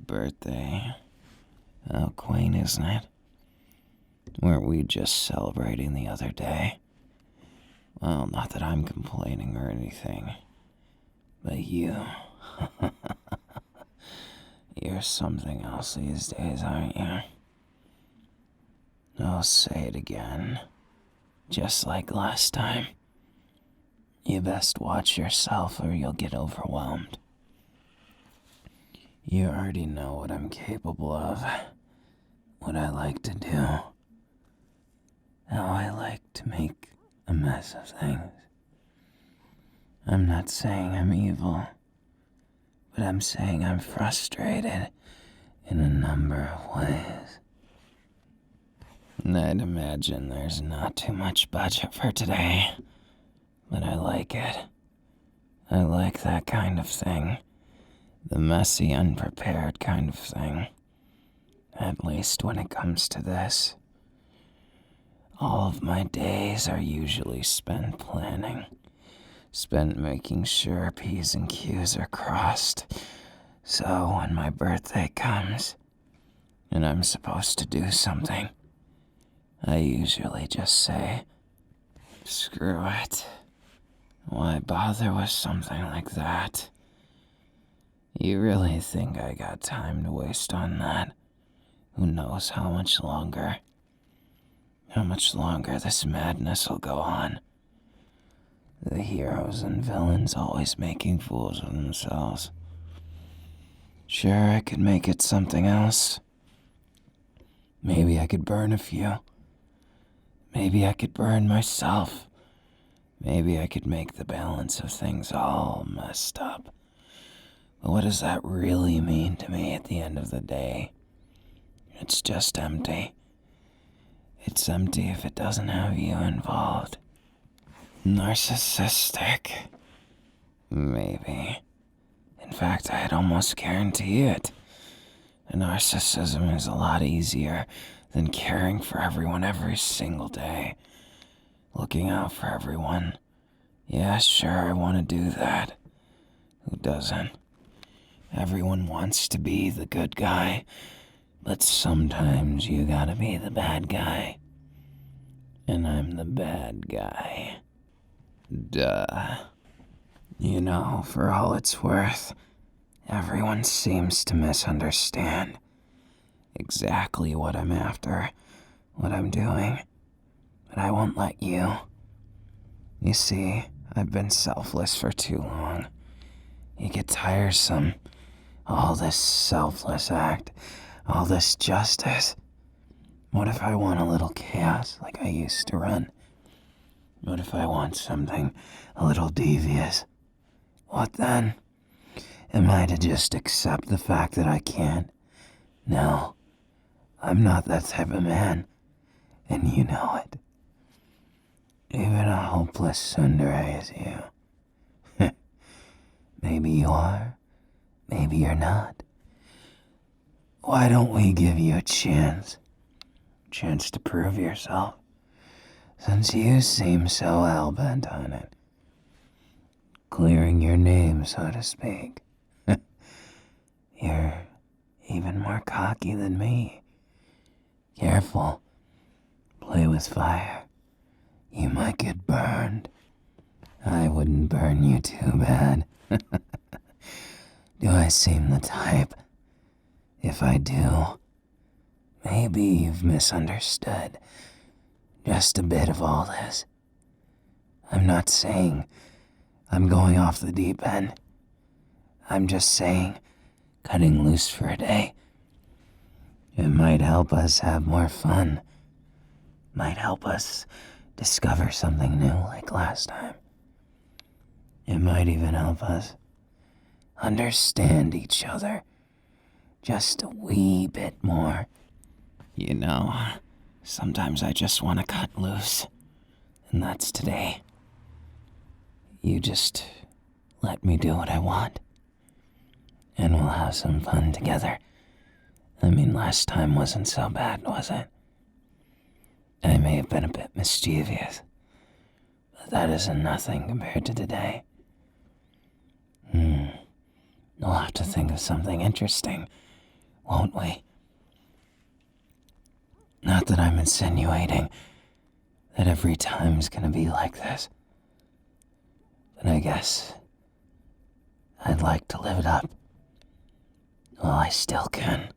birthday. How quaint, isn't it? Weren't we just celebrating the other day? Well, not that I'm complaining or anything. But you... You're something else these days, aren't you? I'll say it again. Just like last time. You best watch yourself or you'll get overwhelmed. You already know what I'm capable of. What I like to do. How I like to make a mess of things. I'm not saying I'm evil, but I'm saying I'm frustrated in a number of ways. And I'd imagine there's not too much budget for today, but I like it. I like that kind of thing. The messy, unprepared kind of thing. At least when it comes to this. All of my days are usually spent planning. Spent making sure P's and Q's are crossed. So when my birthday comes, and I'm supposed to do something, I usually just say, screw it. Why bother with something like that? You really think I got time to waste on that? Who knows how much longer? How much longer this madness will go on? The heroes and villains always making fools of themselves. Sure, I could make it something else. Maybe I could burn a few. Maybe I could burn myself. Maybe I could make the balance of things all messed up. But what does that really mean to me at the end of the day? It's just empty. It's empty if it doesn't have you involved. Narcissistic? Maybe. In fact, I'd almost guarantee it. Narcissism is a lot easier than caring for everyone every single day. Looking out for everyone. Yeah, sure, I want to do that. Who doesn't? Everyone wants to be the good guy, but sometimes you gotta be the bad guy. And I'm the bad guy. Duh. You know, for all it's worth, everyone seems to misunderstand exactly what I'm after, what I'm doing, but I won't let you. You see, I've been selfless for too long. You get tiresome. All this selfless act, all this justice. What if I want a little chaos like I used to run? What if I want something a little devious? What then? Am I to just accept the fact that I can't? No, I'm not that type of man, and you know it. Even a hopeless Tsundere as you. Maybe you are, maybe you're not. Why don't we give you a chance? Chance to prove yourself, since you seem so hell-bent on it. Clearing your name, so to speak. You're even more cocky than me. Careful. Play with fire. You might get burned. I wouldn't burn you too bad. Do I seem the type? If I do, maybe you've misunderstood just a bit of all this. I'm not saying I'm going off the deep end. I'm just saying cutting loose for a day. It might help us have more fun. Might help us discover something new like last time. It might even help us understand each other just a wee bit more. You know, sometimes I just want to cut loose, and that's today. You just let me do what I want, and we'll have some fun together. I mean, last time wasn't so bad, was it? I may have been a bit mischievous, but that isn't nothing compared to today. We'll have to think of something interesting won't we? Not that I'm insinuating that every time's gonna be like this, but I guess I'd like to live it up while I still can.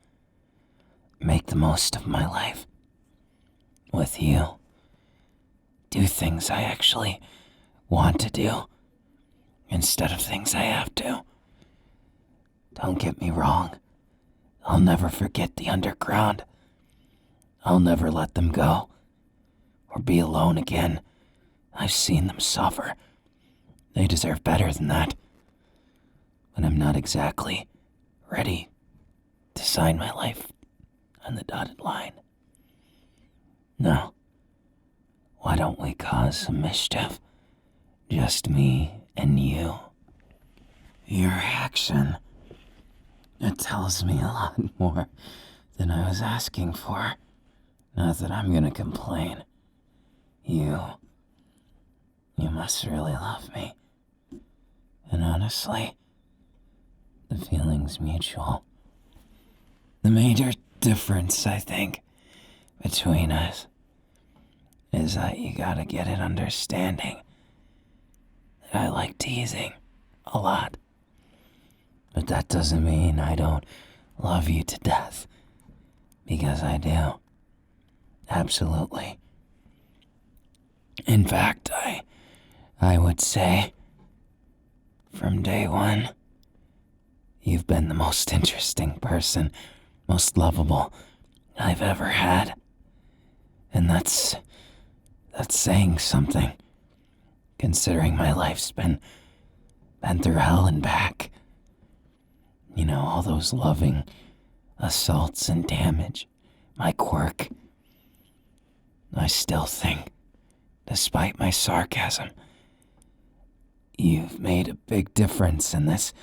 Make the most of my life with you. Do things I actually want to do instead of things I have to. Don't get me wrong. I'll never forget the underground. I'll never let them go or be alone again. I've seen them suffer. They deserve better than that. But I'm not exactly ready to sign my life on the dotted line. No. Why don't we cause some mischief? Just me and you. Your action. It tells me a lot more than I was asking for. Not that I'm gonna complain. You must really love me. And honestly, the feeling's mutual. The major difference, I think, between us is that you gotta get an understanding that I like teasing a lot. But that doesn't mean I don't love you to death, because I do. Absolutely. In fact, I would say, from day one, you've been the most interesting person, most lovable I've ever had. And that's saying something, considering my life's been through hell and back. You know, all those loving assaults and damage, my quirk. I still think, despite my sarcasm, you've made a big difference in this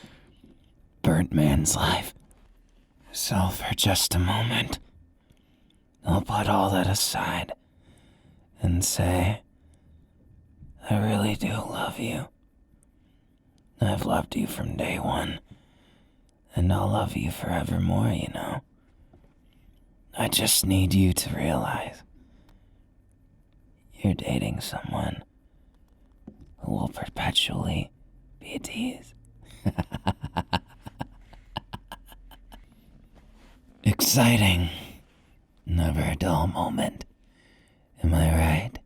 burnt man's life. So for just a moment, I'll put all that aside and say, I really do love you. I've loved you from day one, and I'll love you forevermore, you know. I just need you to realize you're dating someone who will perpetually be a tease. Exciting. Never a dull moment. Am I right?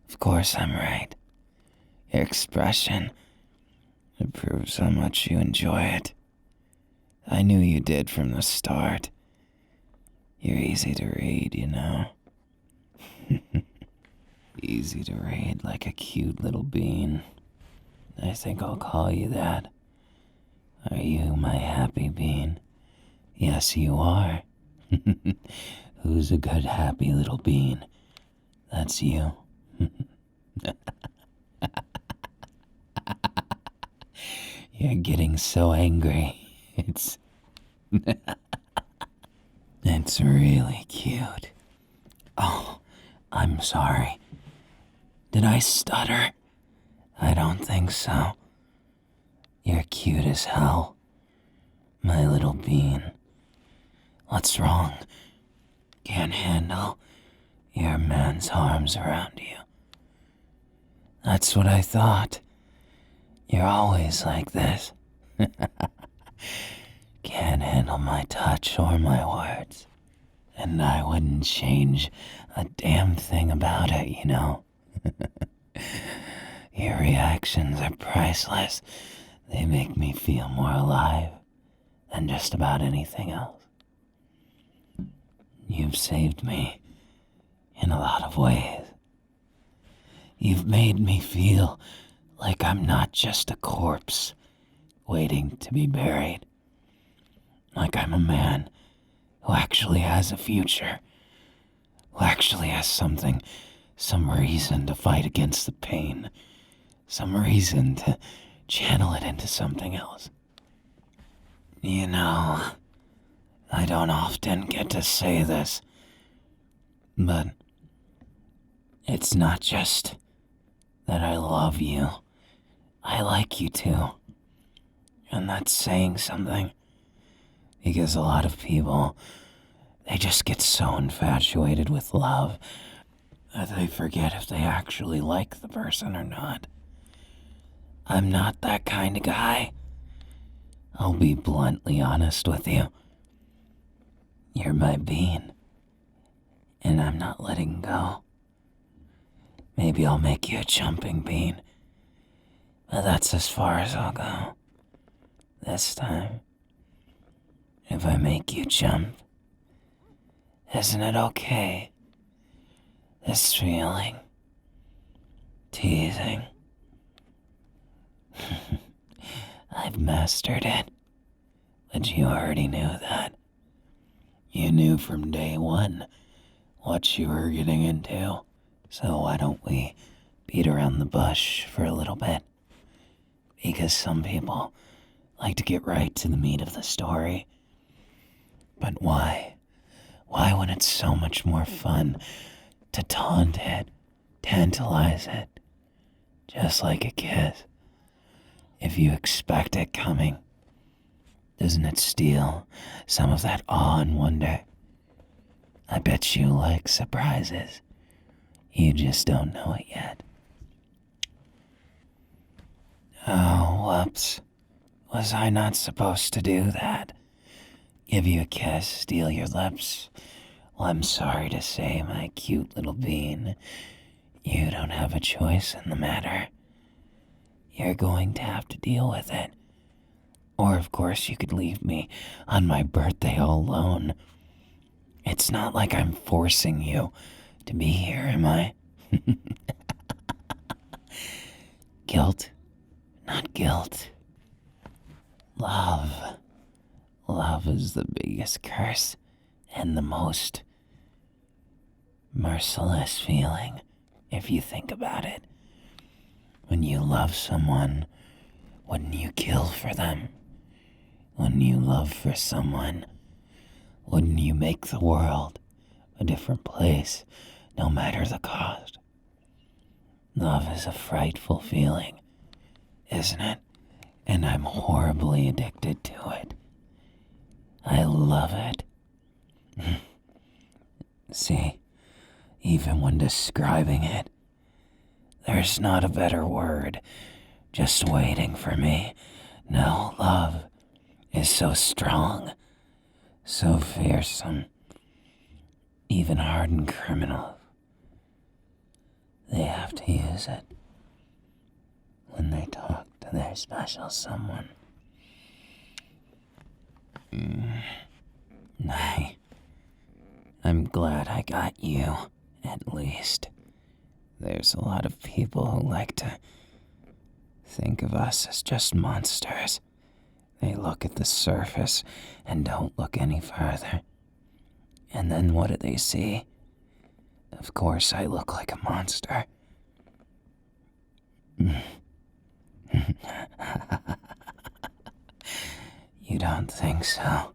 Of course I'm right. Your expression, it proves how much you enjoy it. I knew you did from the start. You're easy to read, you know. Easy to read like a cute little bean. I think I'll call you that. Are you my happy bean? Yes, you are. Who's a good happy little bean? That's you. You're getting so angry. It's really cute. Oh, I'm sorry. Did I stutter? I don't think so. You're cute as hell, my little bean. What's wrong? Can't handle your man's arms around you. That's what I thought. You're always like this. Can't handle my touch or my words. And I wouldn't change a damn thing about it, you know. Your reactions are priceless. They make me feel more alive than just about anything else. You've saved me in a lot of ways. You've made me feel like I'm not just a corpse waiting to be buried. Like I'm a man who actually has a future, who actually has something, some reason to fight against the pain, some reason to channel it into something else. You know, I don't often get to say this, but it's not just that I love you. I like you too. And that's saying something. Because a lot of people, they just get so infatuated with love that they forget if they actually like the person or not. I'm not that kind of guy. I'll be bluntly honest with you. You're my bean, and I'm not letting go. Maybe I'll make you a jumping bean, but that's as far as I'll go. This time, if I make you jump, isn't it okay? This feeling, teasing. I've mastered it, but you already knew that. You knew from day one what you were getting into, so why don't we beat around the bush for a little bit? Because some people like to get right to the meat of the story. But why? Why when it's so much more fun to taunt it, tantalize it, just like a kiss? If you expect it coming, doesn't it steal some of that awe and wonder? I bet you like surprises. You just don't know it yet. Oh, whoops. Was I not supposed to do that? Give you a kiss, steal your lips? Well, I'm sorry to say, my cute little bean, you don't have a choice in the matter. You're going to have to deal with it. Or, of course, you could leave me on my birthday all alone. It's not like I'm forcing you to be here, am I? Guilt, not guilt. Love. Love is the biggest curse and the most merciless feeling, if you think about it. When you love someone, wouldn't you kill for them? When you love for someone, wouldn't you make the world a different place, no matter the cost? Love is a frightful feeling, isn't it? And I'm horribly addicted to it. I love it. See, even when describing it, there's not a better word just waiting for me. No, love is so strong, so fearsome. Even hardened criminals, they have to use it when they talk to their special someone. I'm glad I got you, at least. There's a lot of people who like to think of us as just monsters. They look at the surface and don't look any further. And then what do they see? Of course I look like a monster. You don't think so?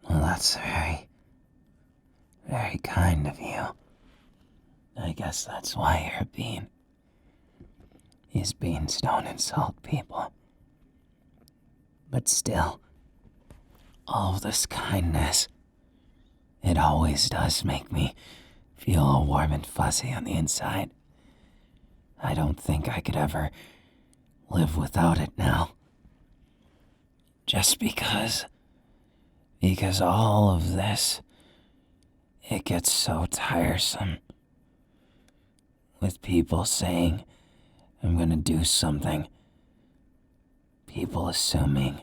Well, that's very, very kind of you. I guess that's why you're a bean. These beans don't insult people. But still, all of this kindness, it always does make me feel all warm and fuzzy on the inside. I don't think I could ever live without it now. Just because all of this, it gets so tiresome. With people saying I'm gonna do something. People assuming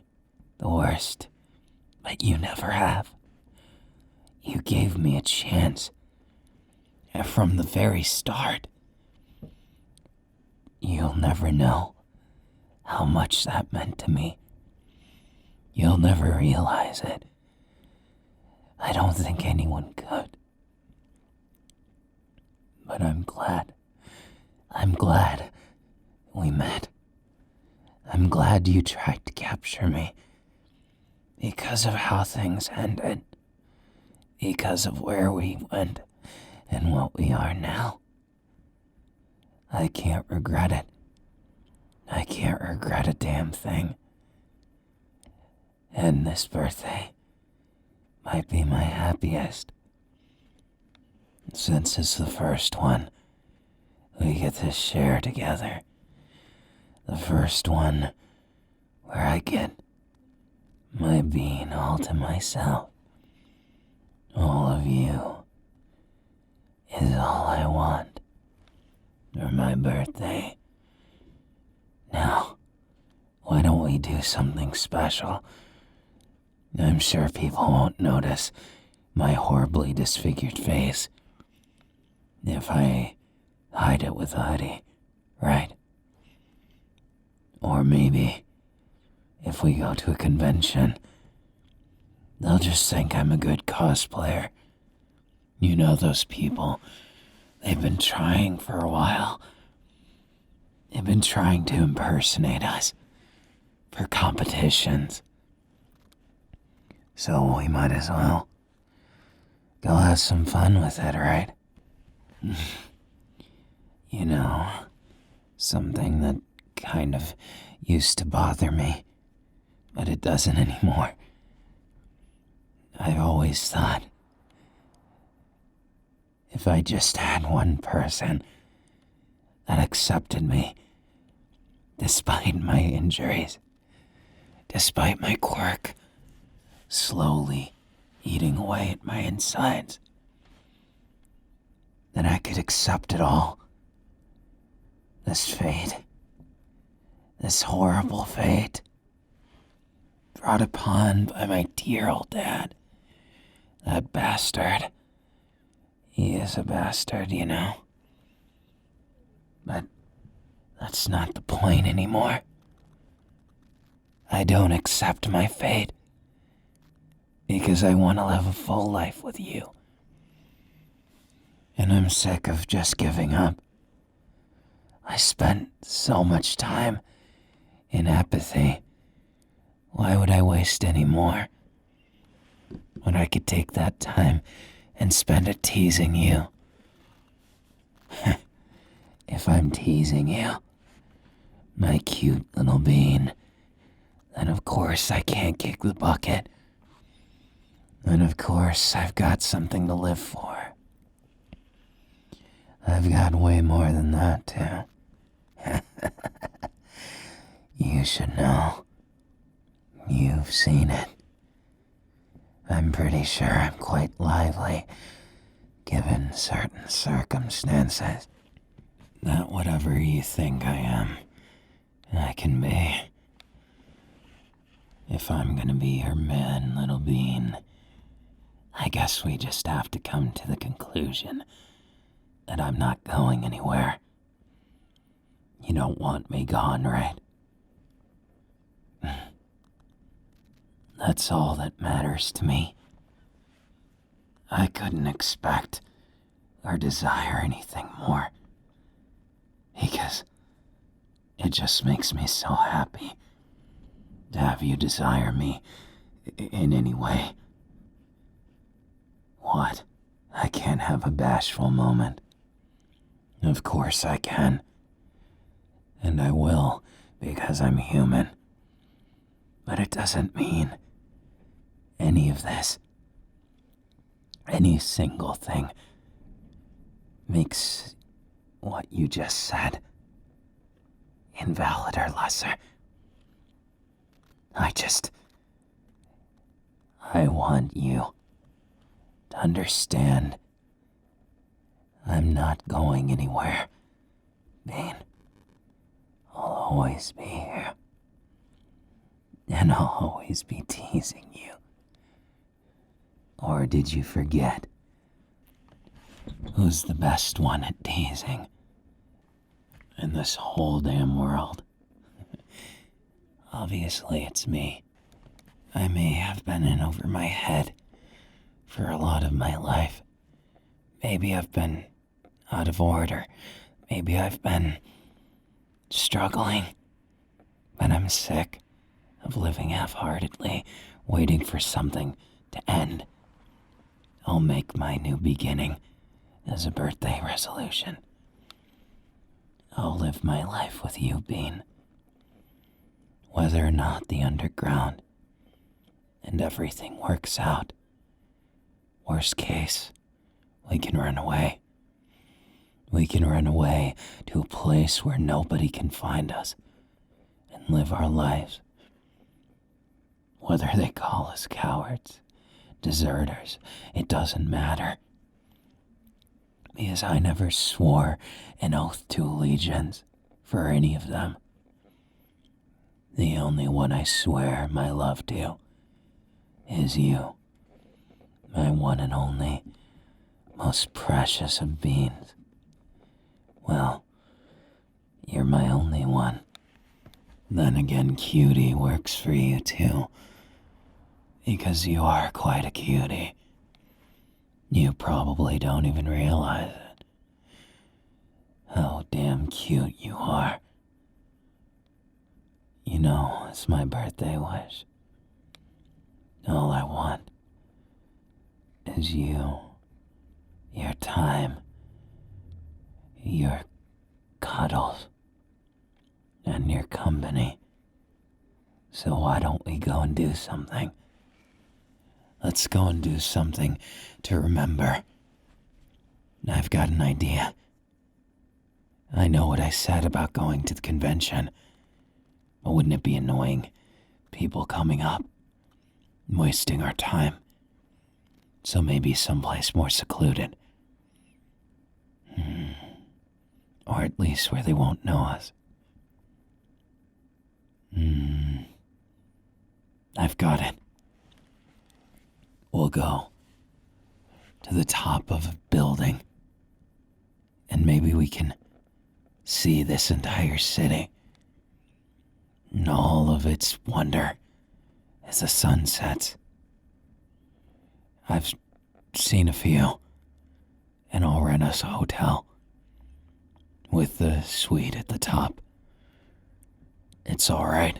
the worst, but you never have. You gave me a chance. And from the very start, you'll never know how much that meant to me. You'll never realize it. I don't think anyone could. But I'm glad. I'm glad we met. I'm glad you tried to capture me. Because of how things ended. Because of where we went and what we are now. I can't regret it. I can't regret a damn thing. And this birthday might be my happiest, since it's the first one we get to share together. The first one where I get my being all to myself. All of you is all I want for my birthday. Now, why don't we do something special? I'm sure people won't notice my horribly disfigured face if I hide it with a hoodie, right? Or maybe if we go to a convention, they'll just think I'm a good cosplayer. You know those people, they've been trying for a while. They've been trying to impersonate us for competitions. So we might as well go have some fun with it, right? You know, something that kind of used to bother me, but it doesn't anymore. I've always thought if I just had one person that accepted me despite my injuries, despite my quirk slowly eating away at my insides, then I could accept it all. This fate, this horrible fate, brought upon by my dear old dad. That bastard. He is a bastard, you know. But that's not the point anymore. I don't accept my fate because I want to live a full life with you. And I'm sick of just giving up. I spent so much time in apathy. Why would I waste any more when I could take that time and spend it teasing you? If I'm teasing you, my cute little bean, then of course I can't kick the bucket. And of course I've got something to live for. I've got way more than that, too. You should know. You've seen it. I'm pretty sure I'm quite lively, given certain circumstances. Not whatever you think I am, I can be. If I'm gonna be your man, little bean, I guess we just have to come to the conclusion that I'm not going anywhere. You don't want me gone, right? That's all that matters to me. I couldn't expect or desire anything more, because it just makes me so happy to have you desire me in any way. What? I can't have a bashful moment. Of course I can. And I will, because I'm human. But it doesn't mean any of this, any single thing, makes what you just said invalid or lesser. I want you to understand I'm not going anywhere, Bean. I'll always be here. And I'll always be teasing you. Or did you forget? Who's the best one at teasing in this whole damn world? Obviously it's me. I may have been in over my head for a lot of my life. Maybe I've been out of order. Maybe I've been struggling. But I'm sick of living half-heartedly, waiting for something to end. I'll make my new beginning as a birthday resolution. I'll live my life with you, Bean. Whether or not the underground and everything works out. Worst case, we can run away. We can run away to a place where nobody can find us and live our lives. Whether they call us cowards, deserters, it doesn't matter. Because I never swore an oath to allegiance for any of them. The only one I swear my love to is you, my one and only, most precious of beings. Well, you're my only one. Then again, cutie works for you too, because you are quite a cutie. You probably don't even realize it. How damn cute you are. You know, it's my birthday wish. All I want is you, your time, your cuddles, and your company. So why don't we go and do something? Let's go and do something to remember. I've got an idea. I know what I said about going to the convention, but wouldn't it be annoying? People coming up, wasting our time. So maybe someplace more secluded. Or at least where they won't know us. I've got it. We'll go to the top of a building, and maybe we can see this entire city and all of its wonder as the sun sets. I've seen a few, and I'll rent us a hotel with the suite at the top. It's all right.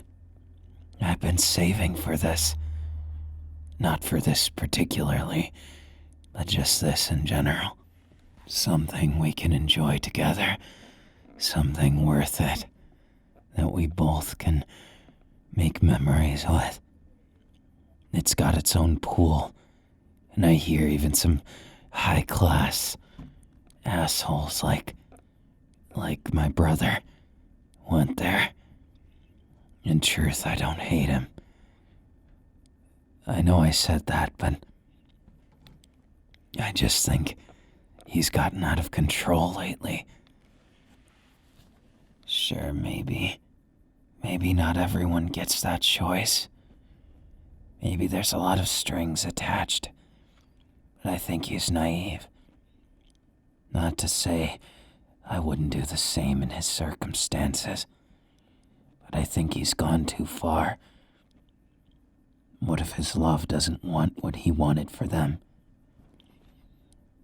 I've been saving for this. Not for this particularly, but just this in general. Something we can enjoy together. Something worth it. That we both can make memories with. It's got its own pool. And I hear even some high-class assholes like my brother went there. In truth, I don't hate him. I know I said that, but I just think he's gotten out of control lately. Sure, maybe not everyone gets that choice. Maybe there's a lot of strings attached, but I think he's naive. Not to say I wouldn't do the same in his circumstances, but I think he's gone too far. What if his love doesn't want what he wanted for them?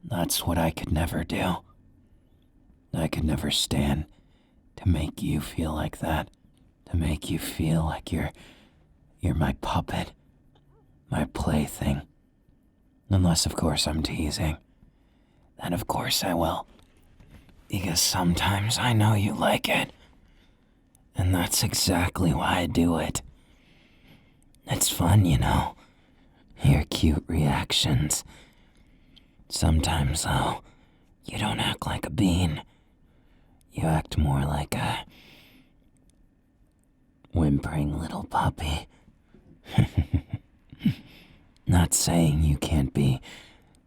That's what I could never do. I could never stand to make you feel like that. To make you feel like you're my puppet, my plaything. Unless, of course, I'm teasing. Then, of course, I will. Because sometimes I know you like it. And that's exactly why I do it. It's fun, you know. Your cute reactions. Sometimes, though, you don't act like a bean. You act more like a whimpering little puppy. Not saying you can't be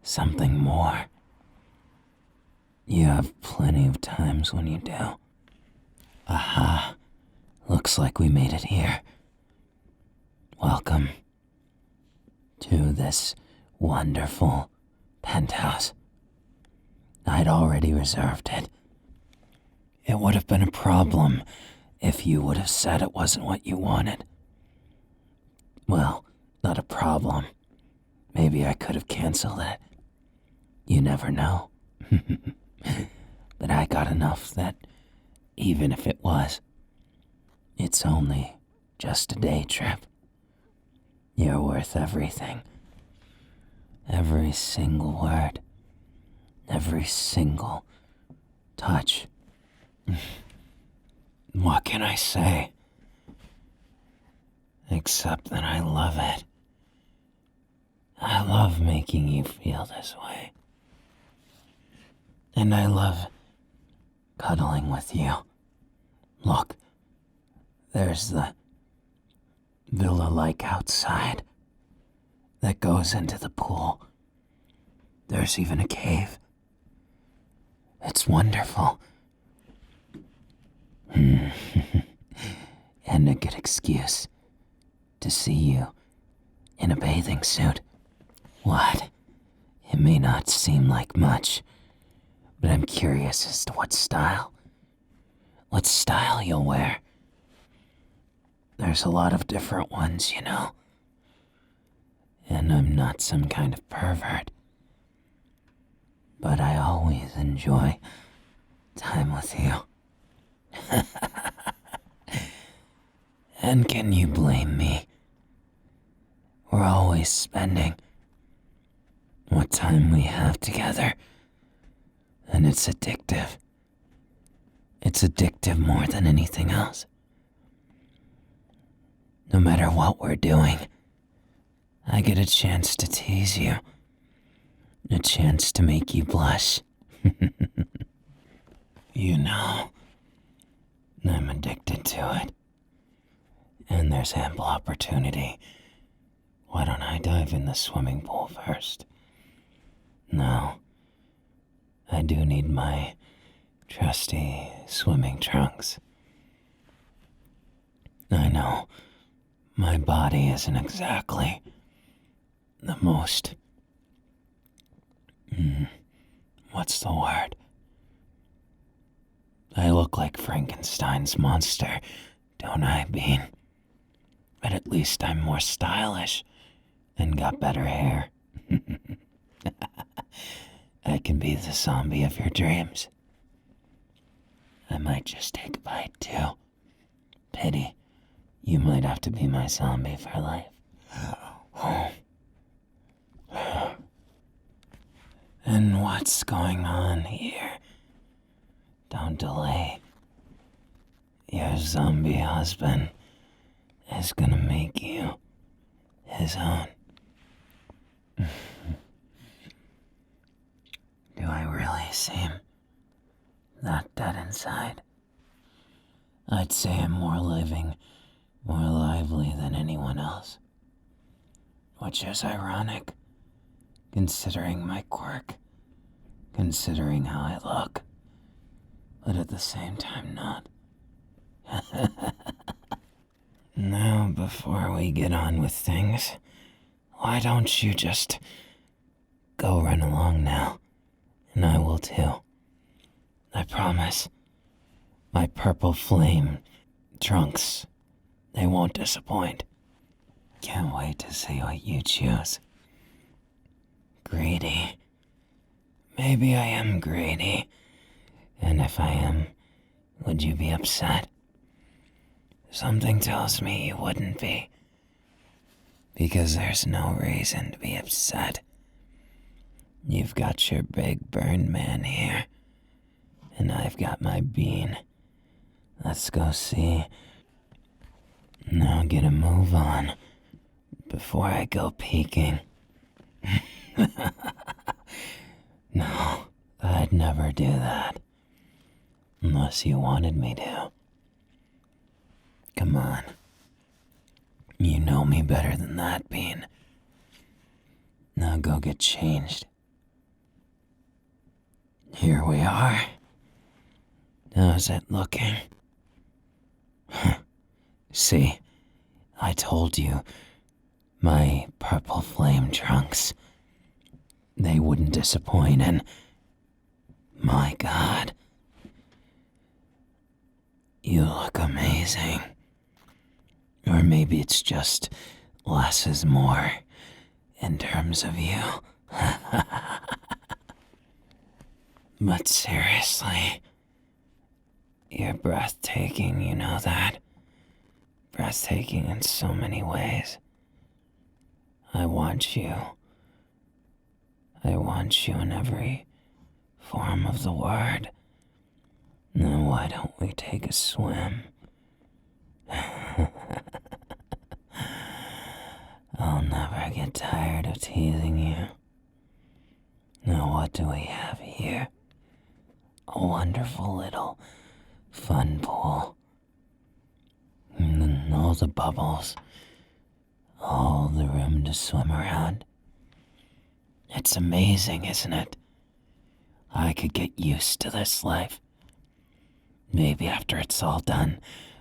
something more. You have plenty of times when you do. Aha. Looks like we made it here. Welcome to this wonderful penthouse. I'd already reserved it. It would have been a problem if you would have said it wasn't what you wanted. Well, not a problem. Maybe I could have canceled it. You never know. But I got enough that even if it was, it's only just a day trip. You're worth everything. Every single word. Every single touch. What can I say? Except that I love it. I love making you feel this way. And I love cuddling with you. Look, there's the villa-like outside that goes into the pool. There's even a cave. It's wonderful. And a good excuse to see you in a bathing suit. What? It may not seem like much, but I'm curious as to what style you'll wear. There's a lot of different ones, you know. And I'm not some kind of pervert, but I always enjoy time with you. And can you blame me? We're always spending what time we have together, and it's addictive. It's addictive more than anything else. No matter what we're doing, I get a chance to tease you, a chance to make you blush. You know, I'm addicted to it, and there's ample opportunity. Why don't I dive in the swimming pool first? No, I do need my trusty swimming trunks. I know my body isn't exactly the most... what's the word? I look like Frankenstein's monster, don't I, Bean? But at least I'm more stylish and got better hair. I can be the zombie of your dreams. I might just take a bite, too. Pity. You might have to be my zombie for life. And what's going on here? Don't delay. Your zombie husband is gonna make you his own. Do I really seem that dead inside? I'd say I'm more living, more lively than anyone else. Which is ironic, considering my quirk, considering how I look, but at the same time not. Now, before we get on with things, why don't you just go run along now, and I will too. I promise. My purple flame trunks, they won't disappoint. Can't wait to see what you choose. Greedy. Maybe I am greedy. And if I am, would you be upset? Something tells me you wouldn't be. Because there's no reason to be upset. You've got your big burn man here. And I've got my bean. Let's go see. Now get a move on before I go peeking. No, I'd never do that. Unless you wanted me to. Come on. You know me better than that, Bean. Now go get changed. Here we are. How's it looking? See, I told you, my purple flame trunks, they wouldn't disappoint, and my God, you look amazing. Or maybe it's just less is more in terms of you. But seriously, you're breathtaking, you know that? Breathtaking in so many ways. I want you. I want you in every form of the word. Now why don't we take a swim? I'll never get tired of teasing you. Now what do we have here? A wonderful little fun pool. And then all the bubbles. All the room to swim around. It's amazing, isn't it? I could get used to this life. Maybe after it's all done,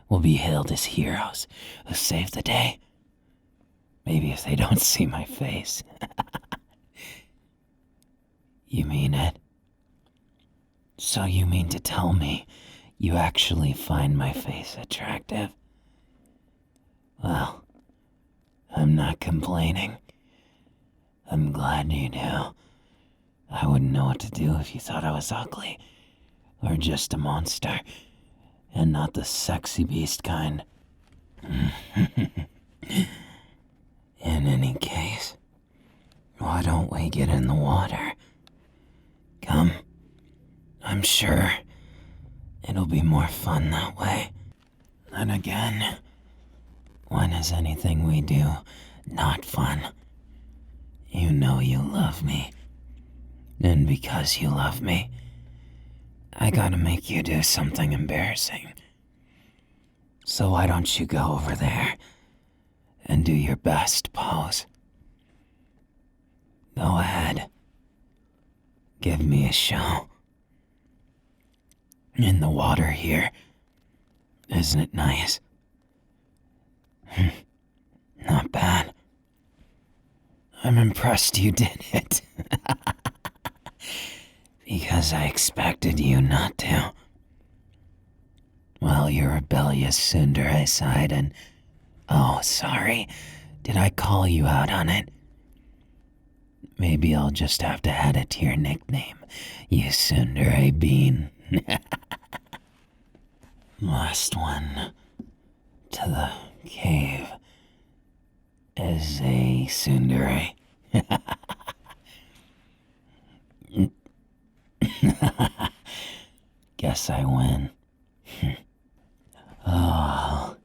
we'll be hailed as heroes who saved the day. Maybe if they don't see my face. You mean it? So you mean to tell me you actually find my face attractive? Well, I'm not complaining. I'm glad you do. I wouldn't know what to do if you thought I was ugly, or just a monster, and not the sexy beast kind. In any case, why don't we get in the water? Come. I'm sure it'll be more fun that way. And again, when is anything we do not fun? You know you love me. And because you love me, I gotta make you do something embarrassing. So why don't you go over there and do your best pose? Go ahead. Give me a show. In the water here, isn't it nice? Not bad. I'm impressed you did it. Because I expected you not to. Well, your rebellious Tsundere side and... Oh, sorry. Did I call you out on it? Maybe I'll just have to add it to your nickname, you Tsundere bean. Last one to the cave is a Tsundere. Guess I win. Oh,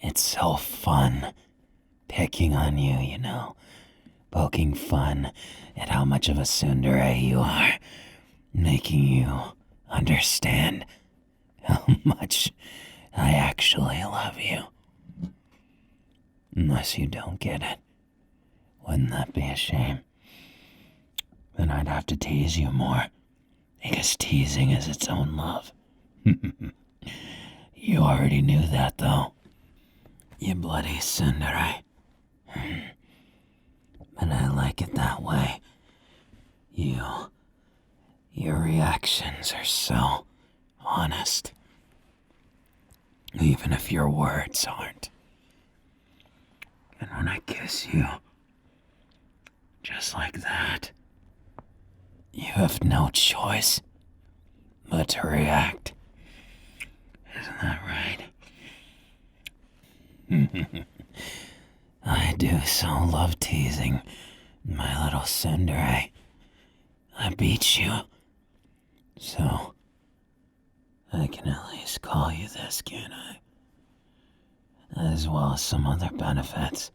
it's so fun picking on you, you know, poking fun at how much of a tsundere you are, making you understand how much I actually love you. Unless you don't get it. Wouldn't that be a shame? Then I'd have to tease you more, because teasing is its own love. You already knew that, though. You bloody tsundere. But I like it that way. Your reactions are so honest. Even if your words aren't. And when I kiss you, just like that, you have no choice but to react. Isn't that right? I do so love teasing, my little Tsundere. I beat you, so I can at least call you this, can't I? As well as some other benefits.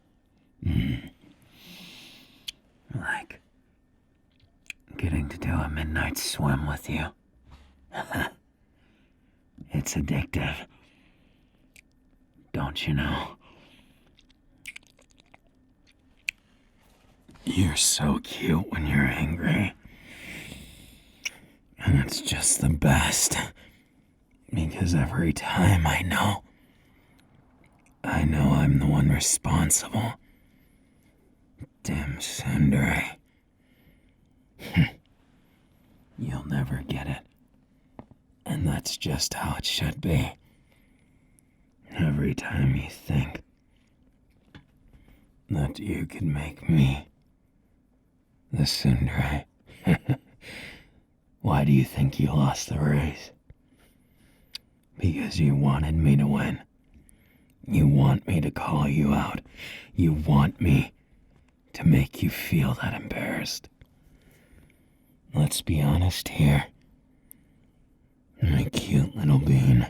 Like getting to do a midnight swim with you. It's addictive. Don't you know? You're so cute when you're angry. And it's just the best. Because every time I know I'm the one responsible. Damn Tsundere. You'll never get it. And that's just how it should be. Every time you think that you could make me the Tsundere, why do you think you lost the race? Because you wanted me to win. You want me to call you out. You want me to make you feel that embarrassed. Let's be honest here. My cute little bean,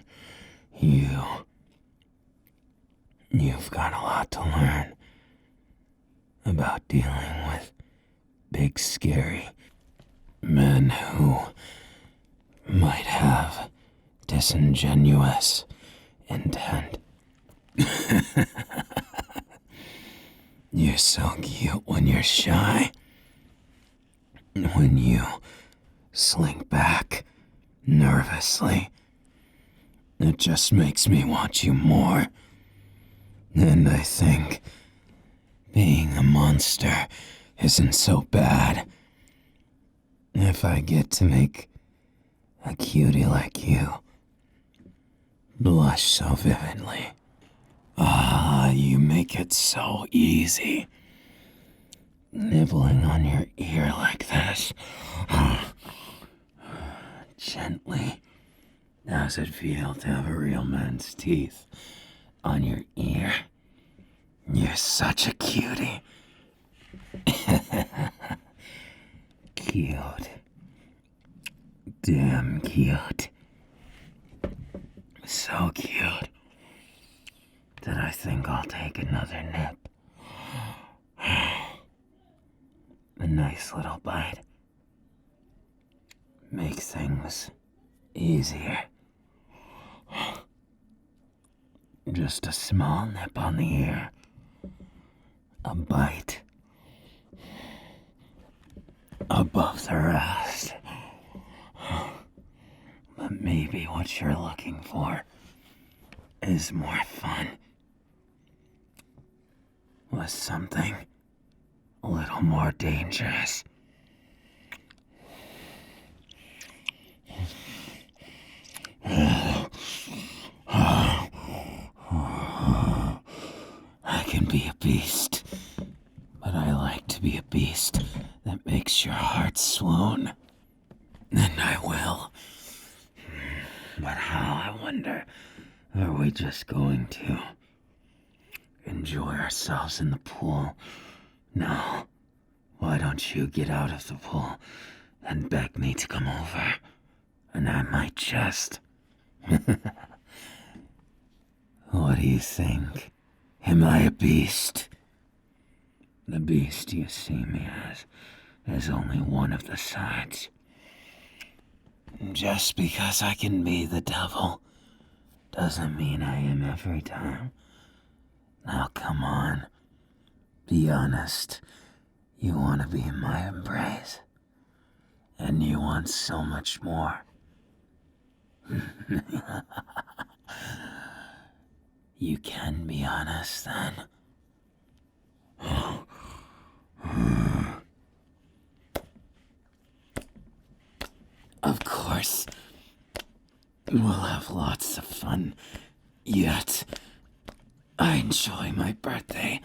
you've got a lot to learn. about dealing with big, scary men who might have disingenuous intent. You're so cute when you're shy. When you slink back nervously, it just makes me want you more. And I think being a monster isn't so bad if I get to make a cutie like you blush so vividly. Ah, you make it so easy. Nibbling on your ear like this. Gently. How's it feel to have a real man's teeth on your ear? You're such a cutie. Cute. Damn cute. So cute that I think I'll take another nip. A nice little bite. Make things easier. Just a small nip on the ear. A bite. Above the rest. But maybe what you're looking for is more fun. With something a little more dangerous. I can be a beast, but I like to be a beast that makes your heart swoon. And I will. But how, I wonder, are we just going to enjoy ourselves in the pool? No. Why don't you get out of the pool and beg me to come over? And I might just... What do you think? Am I a beast? The beast you see me as is only one of the sides. Just because I can be the devil doesn't mean I am every time. Now come on, be honest. You want to be in my embrace, and you want so much more. You can be honest then. Of course, we'll have lots of fun. Yet, I enjoy my birthday,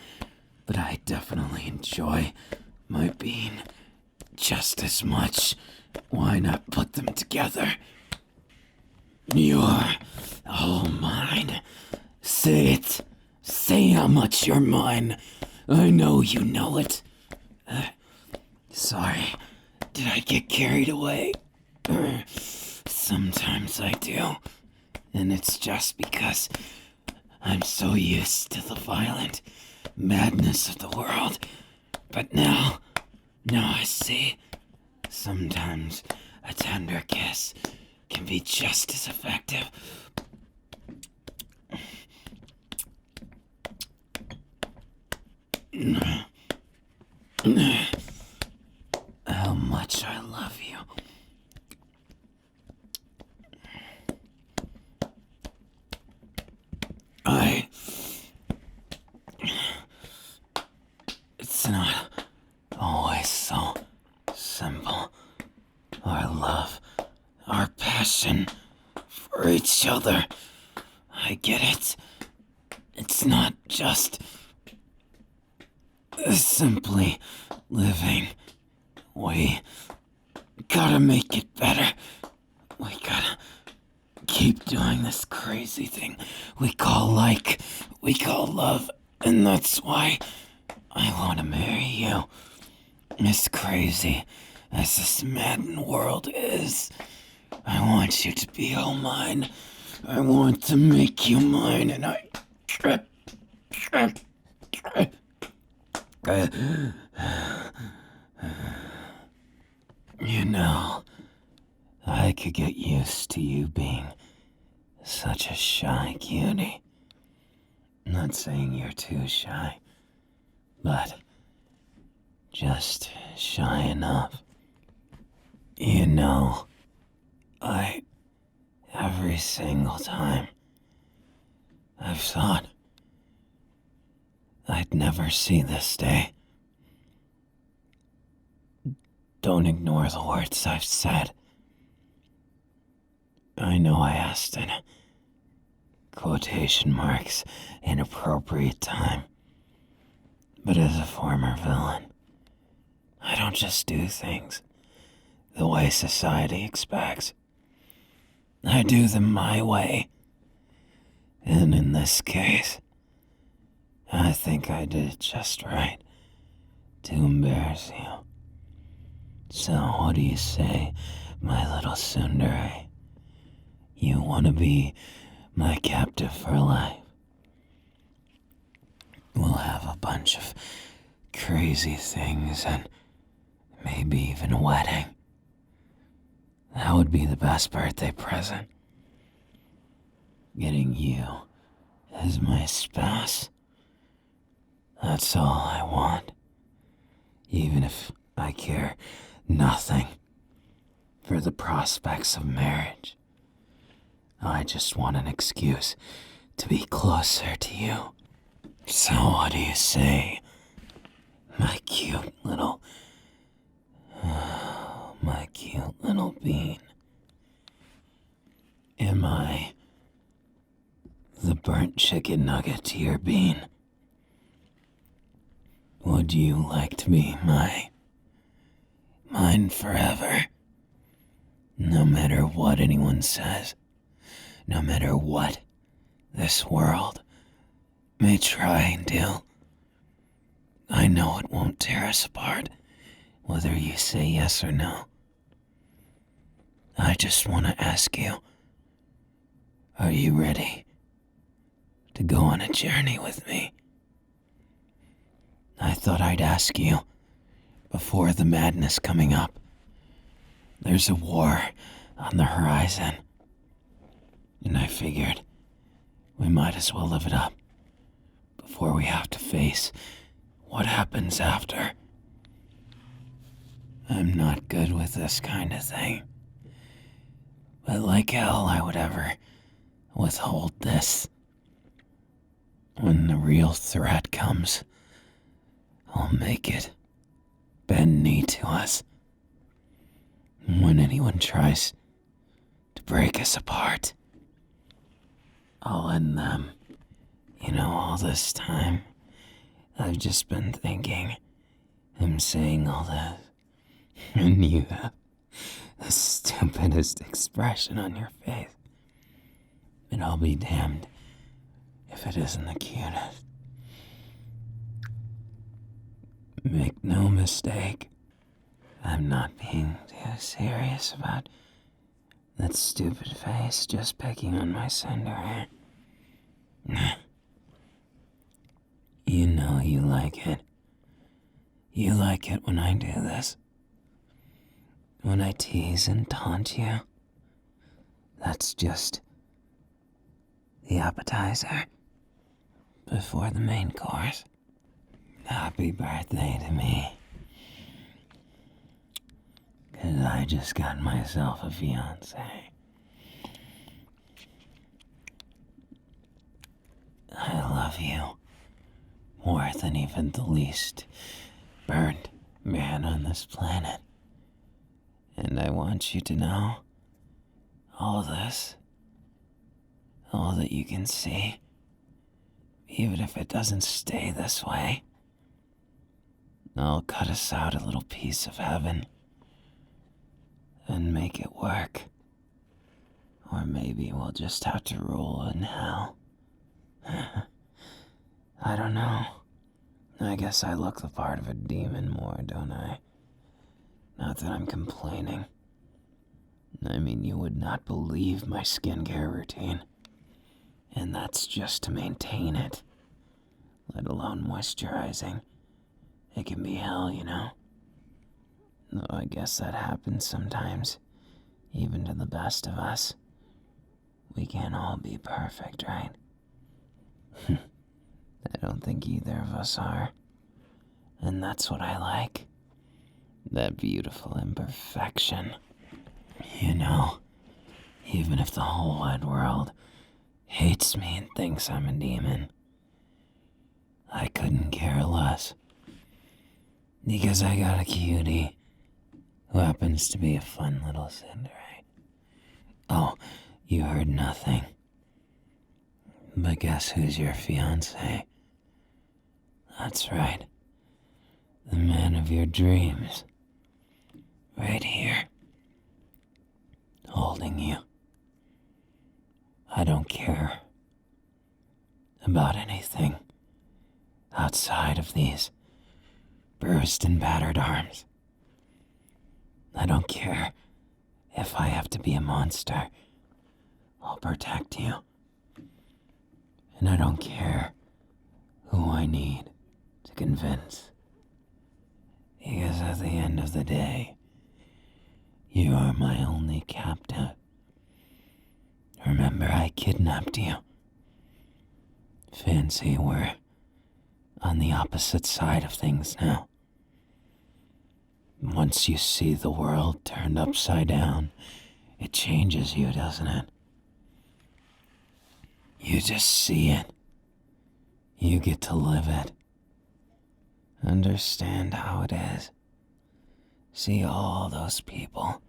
but I definitely enjoy my bean just as much. Why not put them together? You're all mine. Say it. Say how much you're mine. I know you know it. Sorry, did I get carried away? Sometimes I do. And it's just because I'm so used to the violent madness of the world. But now I see. Sometimes a tender kiss can be just as effective. How much I love you. It's not always so simple. Our love, our passion for each other. I get it. It's not just simply living. We gotta make it better. We gotta keep doing this crazy thing we call love, and that's why I want to marry you. As crazy as this maddened world is, I want you to be all mine. I want to make you mine, and You know, I could get used to you being such a shy cutie. Not saying you're too shy, but just shy enough. You know, every single time, I've thought I'd never see this day. Don't ignore the words I've said. I know I asked in quotation marks inappropriate time, but as a former villain, I don't just do things the way society expects. I do them my way. And in this case, I think I did it just right to embarrass you. So what do you say, my little Tsundere? You want to be my captive for life? We'll have a bunch of crazy things and maybe even a wedding. That would be the best birthday present. Getting you as my spouse. That's all I want. Even if I care nothing for the prospects of marriage. I just want an excuse to be closer to you. So what do you say, my cute little bean? Am I the burnt chicken nugget to your bean? Would you like to be mine forever? No matter what anyone says, no matter what this world may try and do, I know it won't tear us apart, whether you say yes or no. I just want to ask you, are you ready to go on a journey with me? I thought I'd ask you before the madness coming up. There's a war on the horizon, and I figured we might as well live it up before we have to face what happens after. I'm not good with this kind of thing, but like hell I would ever withhold this. When the real threat comes, I'll make it bend knee to us. When anyone tries to break us apart, I'll end them. You know, all this time, I've just been thinking, I'm saying all this, and you have the stupidest expression on your face. And I'll be damned if it isn't the cutest. Make no mistake, I'm not being too serious about that stupid face just picking on my Tsundere. You know you like it. You like it when I do this. When I tease and taunt you. That's just the appetizer before the main course. Happy birthday to me. 'Cause I just got myself a fiancé. I love you more than even the least burnt man on this planet. And I want you to know all this, all that you can see, even if it doesn't stay this way. I'll cut us out a little piece of heaven and make it work. Or maybe we'll just have to rule in hell. I don't know. I guess I look the part of a demon more, don't I? Not that I'm complaining. I mean, you would not believe my skincare routine. And that's just to maintain it, let alone moisturizing. It can be hell, Though I guess that happens sometimes, even to the best of us. We can't all be perfect, right? I don't think either of us are. And that's what I like. That beautiful imperfection. Even if the whole wide world hates me and thinks I'm a demon, I couldn't care less. Because I got a cutie who happens to be a fun little Tsundere. Oh, you heard nothing. But guess who's your fiancé? That's right. The man of your dreams. Right here. Holding you. I don't care about anything outside of these bruised and battered arms. I don't care if I have to be a monster. I'll protect you. And I don't care who I need to convince. Because at the end of the day, you are my only captive. Remember, I kidnapped you. Fancy we're on the opposite side of things now. Once you see the world turned upside down, it changes you, doesn't it? You just see it. You get to live it. Understand how it is. See all those people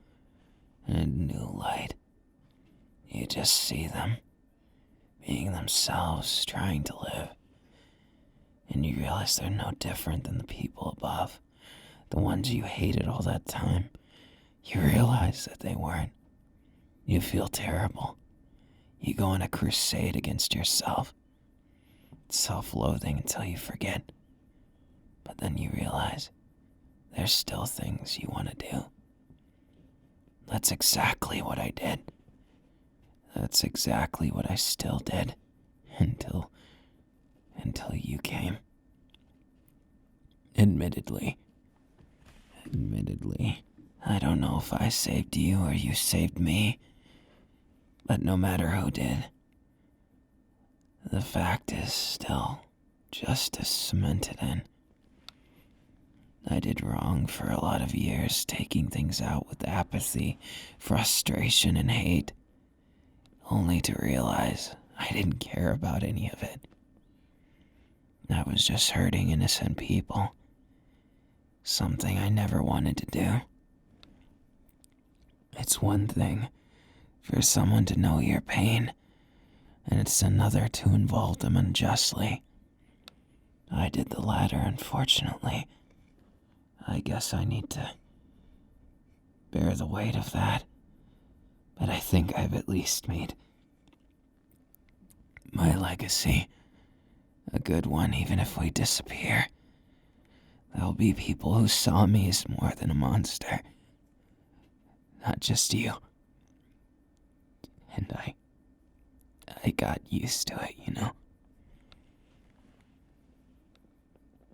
in a new light. You just see them being themselves, trying to live. And you realize they're no different than the people above. The ones you hated all that time. You realize that they weren't. You feel terrible. You go on a crusade against yourself. Self-loathing until you forget. But then you realize there's still things you want to do. That's exactly what I did. That's exactly what I still did until you came. Admittedly, I don't know if I saved you or you saved me, but no matter who did, the fact is still justice cemented in. I did wrong for a lot of years, taking things out with apathy, frustration, and hate, only to realize I didn't care about any of it. I was just hurting innocent people, something I never wanted to do. It's one thing for someone to know your pain, and it's another to involve them unjustly. I did the latter, unfortunately. I guess I need to bear the weight of that, but I think I've at least made my legacy a good one, even if we disappear. There'll be people who saw me as more than a monster. Not just you. And I got used to it,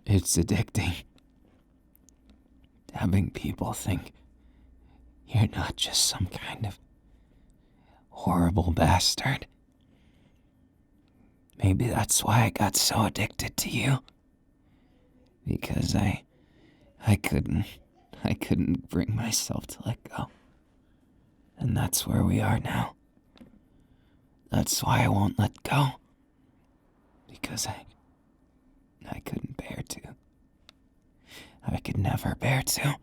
It's addicting. Having people think you're not just some kind of horrible bastard. Maybe that's why I got so addicted to you. Because I couldn't bring myself to let go. And that's where we are now. That's why I won't let go. Because I couldn't bear to. I could never bear to.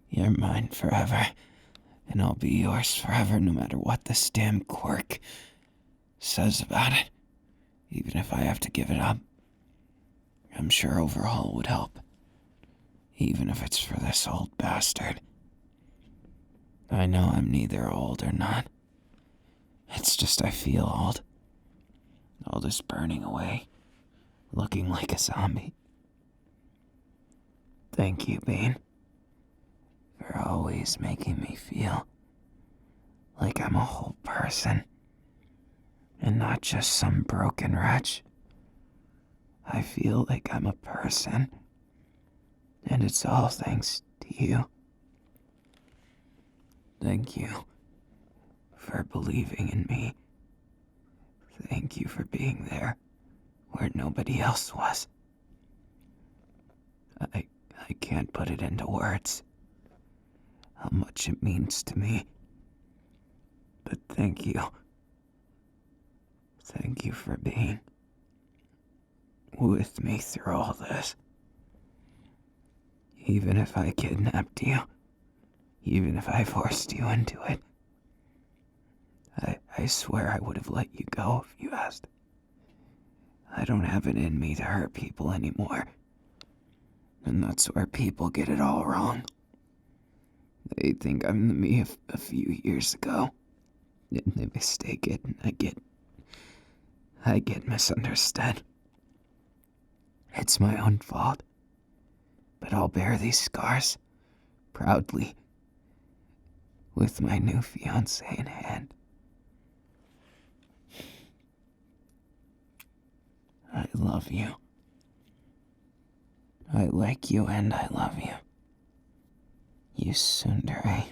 You're mine forever, and I'll be yours forever no matter what this damn quirk says about it. Even if I have to give it up. I'm sure overhaul would help. Even if it's for this old bastard. I know I'm neither old or not. It's just I feel old. All this burning away, looking like a zombie. Thank you, Bean, for always making me feel like I'm a whole person and not just some broken wretch. I feel like I'm a person And it's all thanks to you. Thank you for believing in me. Thank you for being there where nobody else was. I can't put it into words how much it means to me. But thank you. Thank you for being with me through all this. Even if I kidnapped you, even if I forced you into it, I swear I would have let you go if you asked. I don't have it in me to hurt people anymore. And that's where people get it all wrong. They think I'm the me of a few years ago. And they mistake it, and I get misunderstood. It's my own fault. But I'll bear these scars proudly with my new fiancé in hand. I love you. I like you and I love you. You Tsundere.